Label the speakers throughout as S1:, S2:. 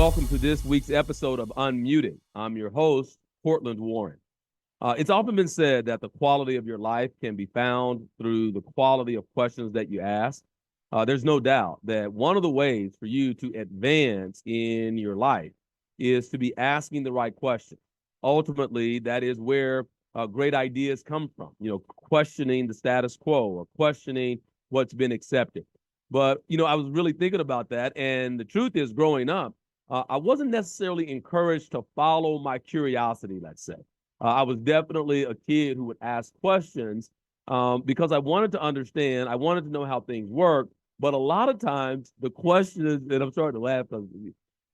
S1: welcome to this week's episode of Unmuted. I'm your host, Courtland Warren. It's often been said that the quality of your life can be found through the quality of questions that you ask. There's no doubt that one of the ways for you to advance in your life is to be asking the right questions. Ultimately, that is where great ideas come from, questioning the status quo or questioning what's been accepted. But, I was really thinking about that. And the truth is, growing up, I wasn't necessarily encouraged to follow my curiosity, let's say. I was definitely a kid who would ask questions because I wanted to understand. I wanted to know how things work. But a lot of times, the questions, and I'm starting to laugh because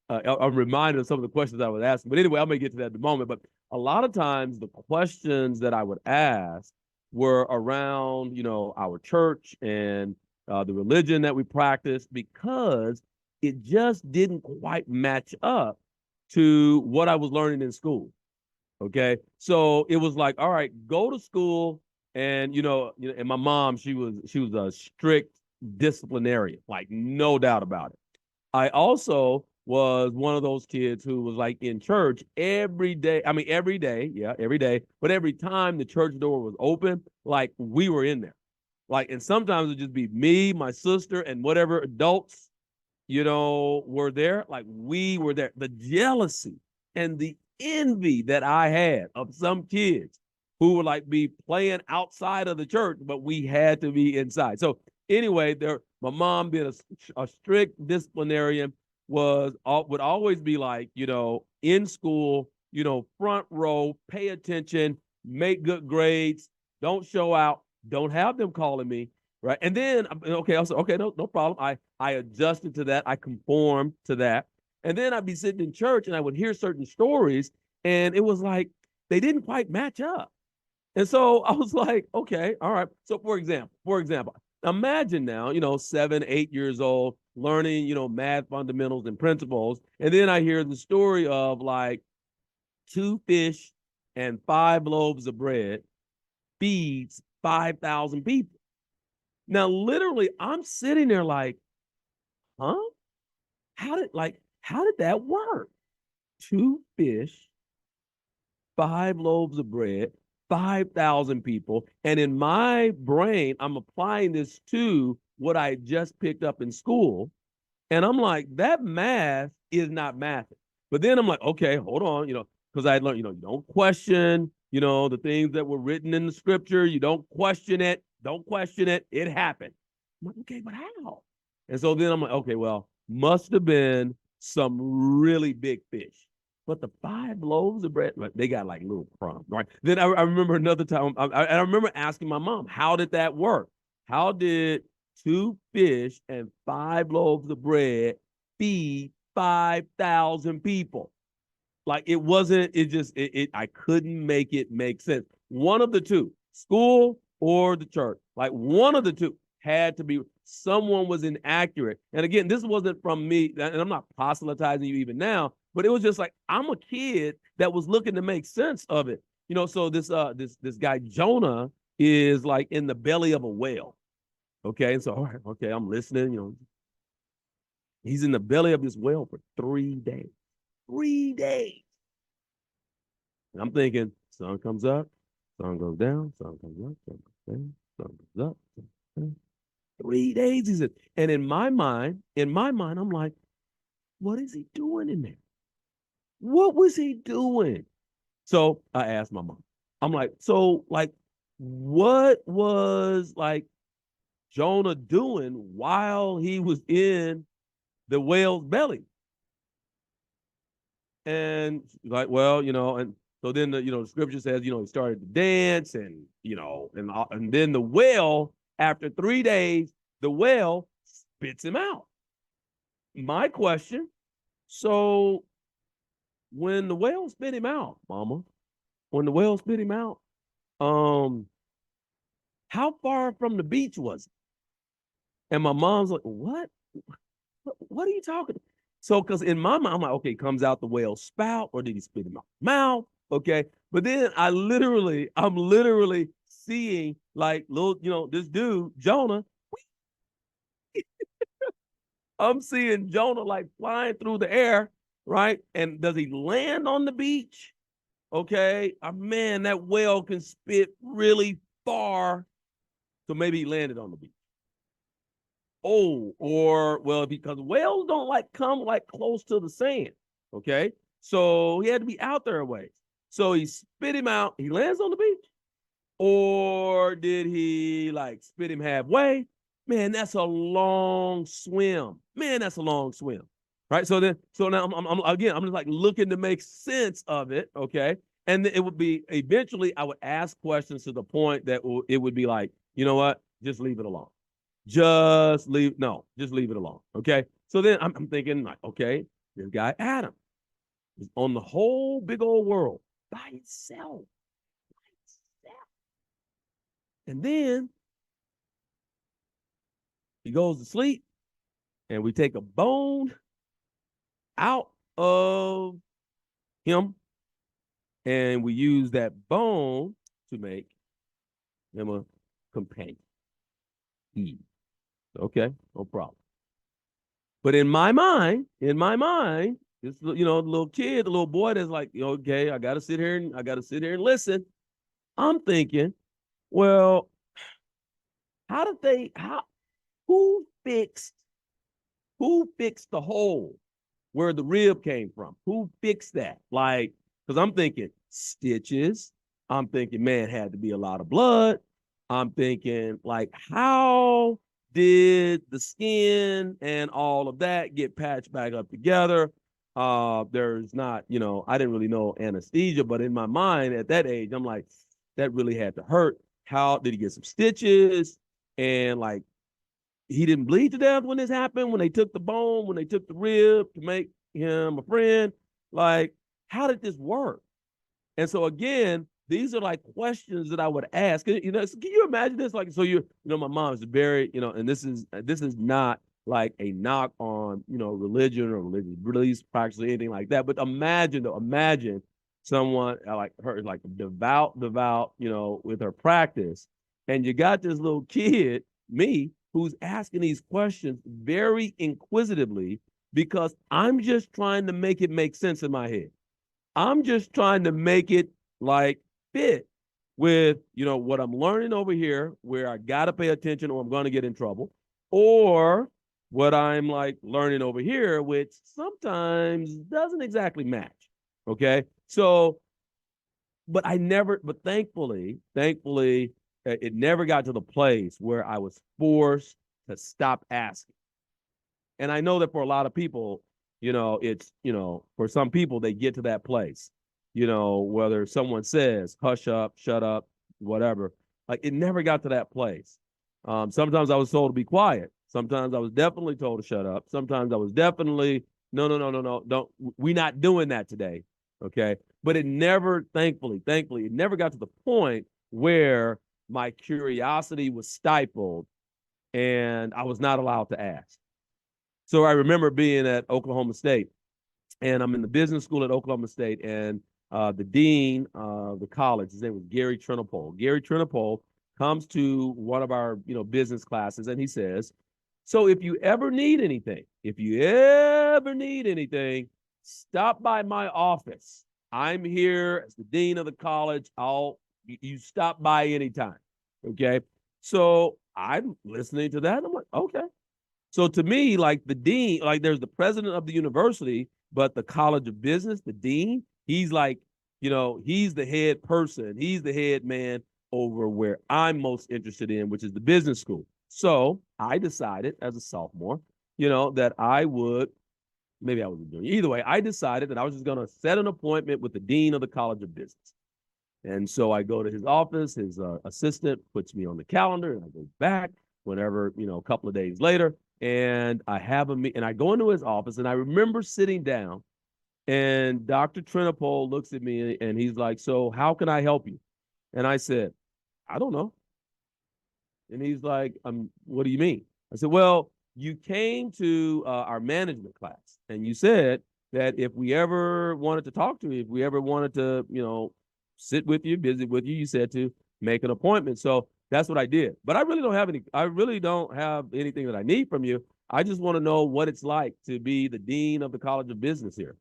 S1: I'm reminded of some of the questions I was asking. But anyway, I'm going to get to that in a moment. But a lot of times, the questions that I would ask were around, our church and the religion that we practice, because it just didn't quite match up to what I was learning in school. Okay. So it was like, all right, go to school. And, and my mom, she was a strict disciplinarian, like no doubt about it. I also was one of those kids who was like in church every day. I mean, every day. Yeah, every day. But every time the church door was open, like we were in there. Like, and sometimes it'd just be me, my sister, and whatever adults, were there. Like we were there. The jealousy and the envy that I had of some kids who would like be playing outside of the church, but we had to be inside. So anyway, my mom being a strict disciplinarian would always be like, in school, front row, pay attention, make good grades, don't show out, don't have them calling me, right? And then okay, I was okay, no problem. I adjusted to that, I conformed to that. And then I'd be sitting in church and I would hear certain stories, and it was like they didn't quite match up. And so I was like, okay, all right. So for example, imagine now, 7, 8 years old, learning, math fundamentals and principles. And then I hear the story of like 2 fish and 5 loaves of bread feeds 5,000 people. Now, literally, I'm sitting there like, huh? How did that work? 2 fish, 5 loaves of bread, 5,000 people. And in my brain, I'm applying this to what I just picked up in school. And I'm like, that math is not math. But then I'm like, okay, hold on, because I learned, you don't question, the things that were written in the scripture. You don't question it. Don't question it. It happened. I'm like, okay, but how? And so then I'm like, okay, well, must have been some really big fish. But the 5 loaves of bread, they got like little crumbs, right? Then I remember another time, I remember asking my mom, how did that work? How did 2 fish and 5 loaves of bread feed 5,000 people? Like it wasn't, I couldn't make it make sense. One of the two, school or the church, like one of the two had to be, someone was inaccurate. And again, this wasn't from me, and I'm not proselytizing you even now, but it was just like, I'm a kid that was looking to make sense of it. So this guy Jonah is like in the belly of a whale. Okay. And so, all right, okay, I'm listening, he's in the belly of this whale for 3 days. 3 days. And I'm thinking, sun comes up, sun goes down, sun comes up, sun goes down, sun goes up, sun goes down. 3 days, he said. And in my mind, I'm like, what is he doing in there? What was he doing? So I asked my mom. I'm like, so like, what was like Jonah doing while he was in the whale's belly? And like, well, and so then the scripture says, he started to dance, and and then the whale, after 3 days, the whale spits him out. My question, so when the whale spit him out, mama, when the whale spit him out, um, how far from the beach was it? And my mom's like, what? What are you talking? So, because in my mind, I'm like, okay, comes out the whale's spout, or did he spit him out mouth? Okay. But then I'm literally seeing like little, this dude, Jonah. I'm seeing Jonah like flying through the air, right? And does he land on the beach? Okay. Man, that whale can spit really far. So maybe he landed on the beach. Oh, or well, because whales don't like come like close to the sand. Okay. So he had to be out there a ways. So he spit him out. He lands on the beach. Or did he like spit him halfway? Man, that's a long swim. Man, that's a long swim. Right. So now I'm just like looking to make sense of it. Okay. And it would be eventually I would ask questions to the point that it would be like, you know what? Just leave it alone. Just leave. No, just leave it alone. Okay. So then I'm thinking, like, okay, this guy, Adam, is on the whole big old world by itself. And then he goes to sleep, and we take a bone out of him, and we use that bone to make him a companion. Eve. Okay, no problem. But in my mind, this the little kid, the little boy that's like, okay, I gotta sit here and listen. I'm thinking, well, how who fixed who fixed the hole where the rib came from? Who fixed that? Like, because I'm thinking stitches. I'm thinking, man, had to be a lot of blood. I'm thinking, like, how did the skin and all of that get patched back up together? There's not, I didn't really know anesthesia, but in my mind at that age, I'm like, that really had to hurt. How did he get some stitches? And like, he didn't bleed to death when this happened, when they took the bone, when they took the rib to make him a friend. Like, how did this work? And so again, these are like questions that I would ask. Can you imagine this? Like, so my mom is very, and this is not like a knock on, religion or religious beliefs, practice, or anything like that. But imagine someone like her, like devout, with her practice, and you got this little kid, me, who's asking these questions very inquisitively because I'm just trying to make it make sense in my head. I'm just trying to make it like fit with, what I'm learning over here where I got to pay attention or I'm going to get in trouble, or what I'm like learning over here, which sometimes doesn't exactly match. Okay. So, but thankfully, it never got to the place where I was forced to stop asking. And I know that for a lot of people, it's, for some people, they get to that place, whether someone says, hush up, shut up, whatever, like it never got to that place. Sometimes I was told to be quiet. Sometimes I was definitely told to shut up. Sometimes I was definitely, no, don't, we're not doing that today. Okay. But it never, thankfully, it never got to the point where my curiosity was stifled and I was not allowed to ask. So I remember being at Oklahoma State, and I'm in the business school at Oklahoma State, and the dean of the college, his name was Gary Trinopole. Gary Trinopole comes to one of our, business classes, and he says, so if you ever need anything, stop by my office. I'm here as the dean of the college. You stop by anytime. Okay. So I'm listening to that. I'm like, okay. So to me, like the dean, like there's the president of the university, but the College of Business, the dean, he's like, he's the head person. He's the head man over where I'm most interested in, which is the business school. So I decided as a sophomore, that I would, maybe I wasn't doing it. Either way, I decided that I was just going to set an appointment with the dean of the College of Business. And so I go to his office, his assistant puts me on the calendar, and I go back whenever, a couple of days later. And I have and I go into his office, and I remember sitting down, and Dr. Trinopole looks at me and he's like, so how can I help you? And I said, I don't know. And he's like, what do you mean? I said, well, you came to our management class and you said that if we ever wanted to talk to you, if we ever wanted to, sit with you, visit with you, you said to make an appointment. So that's what I did. But I really don't have anything that I need from you. I just want to know what it's like to be the dean of the College of Business here.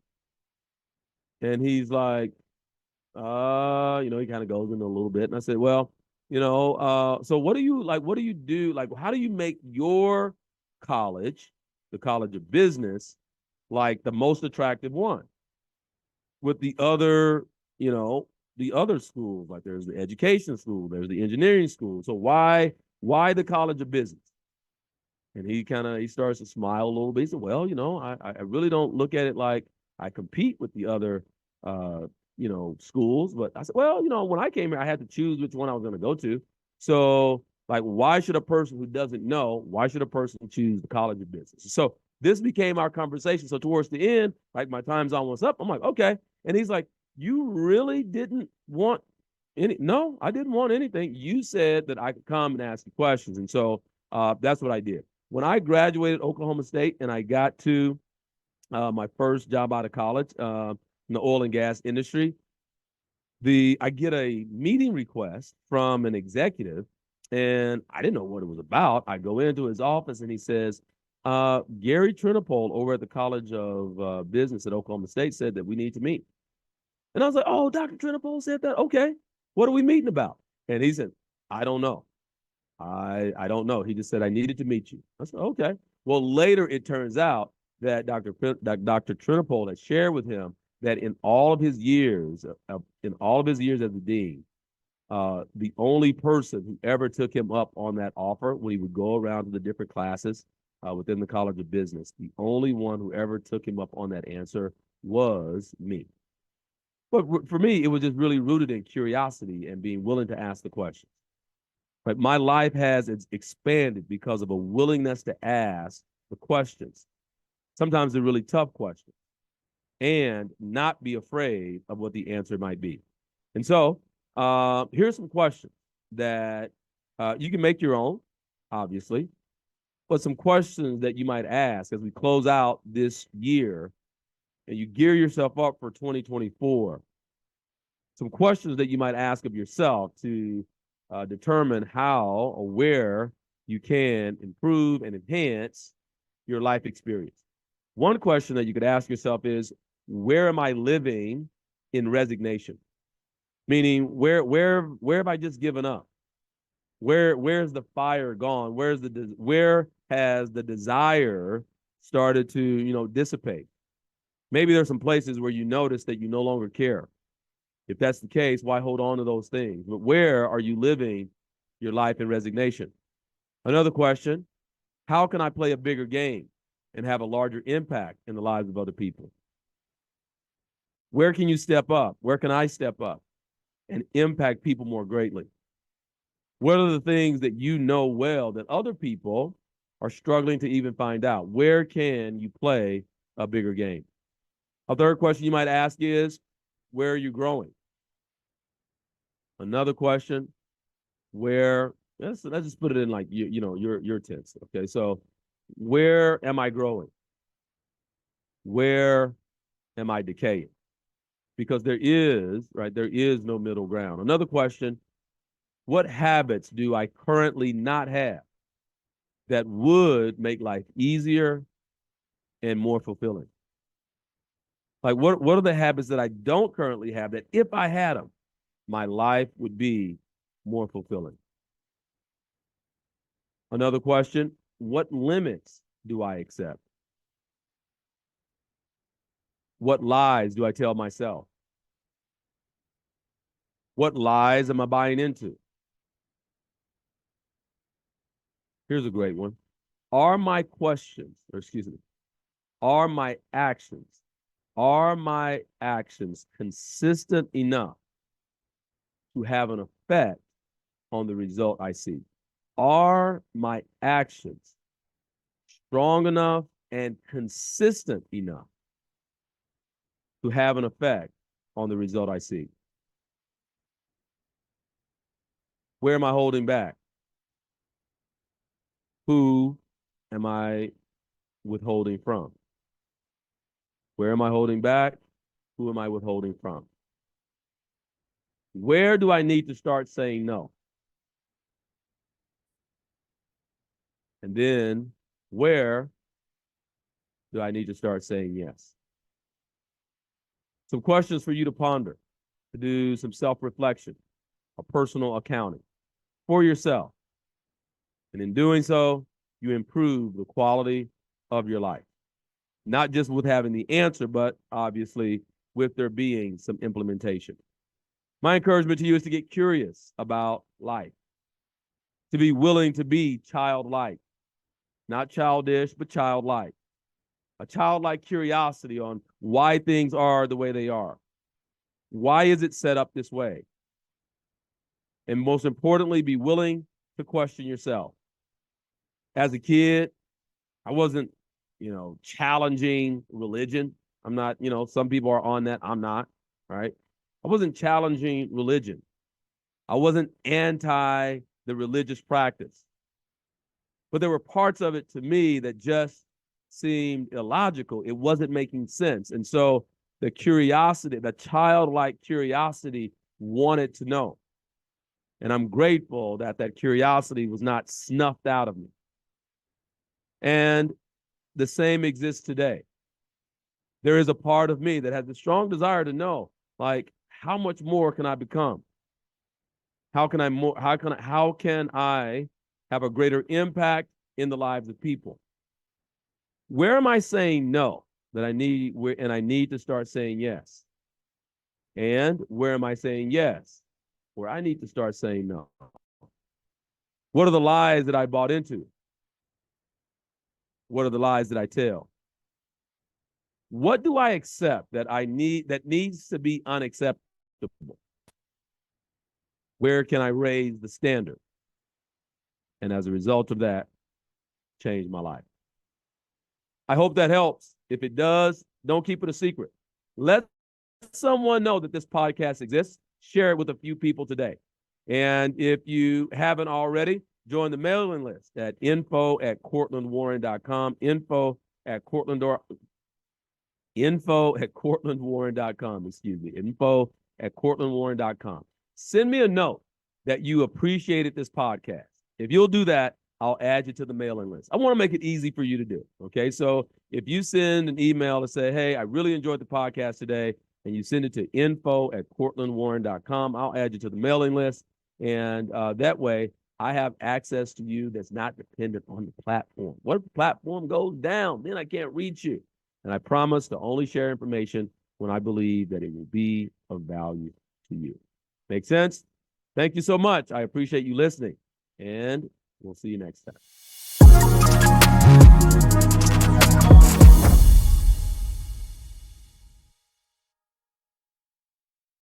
S1: And he's like, he kind of goes into a little bit. And I said, well, so what do you like? What do you do? Like, how do you make your college, the College of Business, like the most attractive one with you know, the other schools? Like there's the education school, there's the engineering school. So why the College of Business? And he starts to smile a little bit. He said, well, I really don't look at it like I compete with the other schools. But I said, well, when I came here, I had to choose which one I was going to go to. So, like, why should a person who doesn't know, why should a person choose the College of Business? So this became our conversation. So towards the end, like my time's almost up. I'm like, okay. And he's like, you really didn't want any? No, I didn't want anything. You said that I could come and ask you questions. And so that's what I did. When I graduated Oklahoma State and I got to my first job out of college in the oil and gas industry, I get a meeting request from an executive, and I didn't know what it was about. I go into his office and he says, Gary Trinipole over at the College of Business at Oklahoma State said that we need to meet. And I was like, oh, Dr. Trinipole said that? Okay. What are we meeting about? And he said, I don't know. I don't know. He just said I needed to meet you. I said, okay. Well, later it turns out that Dr. Trinipole had shared with him that in all of his years, as a dean, the only person who ever took him up on that offer when he would go around to the different classes within the College of Business, the only one who ever took him up on that answer was me. But for me, it was just really rooted in curiosity and being willing to ask the questions. Right? My life has expanded because of a willingness to ask the questions. Sometimes they're really tough questions, and not be afraid of what the answer might be. And so here's some questions that you can make your own, obviously, but some questions that you might ask as we close out this year and you gear yourself up for 2024. Some questions that you might ask of yourself to determine how or where you can improve and enhance your life experience. One question that you could ask yourself is, where am I living in resignation? Meaning, where have I just given up? Where's the fire gone? Where has the desire started to dissipate? Maybe there's some places where you notice that you no longer care. If that's the case, why hold on to those things? But where are you living your life in resignation? Another question, how can I play a bigger game and have a larger impact in the lives of other people? Where can you step up? Where can I step up and impact people more greatly? What are the things that you know well that other people are struggling to even find out? Where can you play a bigger game? A third question you might ask is, where are you growing? Another question, let's just put it in like your tense. Okay, so where am I growing? Where am I decaying? Because there is no middle ground. Another question, what habits do I currently not have that would make life easier and more fulfilling? Like what are the habits that I don't currently have that if I had them, my life would be more fulfilling? Another question, what limits do I accept? What lies do I tell myself? What lies am I buying into? Here's a great one. Are my questions, or excuse me, are my actions consistent enough to have an effect on the result I see? Are my actions strong enough and consistent enough to have an effect on the result I see? Where am I holding back? Who am I withholding from? Where am I holding back? Who am I withholding from? Where do I need to start saying no? And then where do I need to start saying yes? Some questions for you to ponder, to do some self-reflection, a personal accounting for yourself. And in doing so, you improve the quality of your life. Not just with having the answer, but obviously with there being some implementation. My encouragement to you is to get curious about life, to be willing to be childlike, not childish, but childlike. A childlike curiosity on why things are the way they are. Why is it set up this way? And most importantly, be willing to question yourself. As a kid, I wasn't, challenging religion. I'm not, some people are on that. I'm not, right? I wasn't challenging religion. I wasn't anti the religious practice. But there were parts of it to me that just seemed illogical. It wasn't making sense. And so the curiosity, the childlike curiosity, wanted to know. And I'm grateful that that curiosity was not snuffed out of me. And the same exists today. There is a part of me that has a strong desire to know, like, how much more can I become? How can I have a greater impact in the lives of people? Where am I saying no that I need, and I need to start saying yes? And where am I saying yes, where I need to start saying no? What are the lies that I bought into? What are the lies that I tell? What do I accept that needs to be unacceptable? Where can I raise the standard? And as a result of that, change my life. I hope that helps. If it does, don't keep it a secret. Let someone know that this podcast exists. Share it with a few people today. And if you haven't already, join the mailing list at info@courtlandwarren.com, info@courtlandwarren.com, info@courtlandwarren.com. Send me a note that you appreciated this podcast. If you'll do that, I'll add you to the mailing list. I want to make it easy for you to do. Okay. So if you send an email to say, hey, I really enjoyed the podcast today, and you send it to info@courtlandwarren.com, I'll add you to the mailing list. And that way I have access to you that's not dependent on the platform. What if the platform goes down? Then I can't reach you. And I promise to only share information when I believe that it will be of value to you. Make sense? Thank you so much. I appreciate you listening. And we'll see you next time.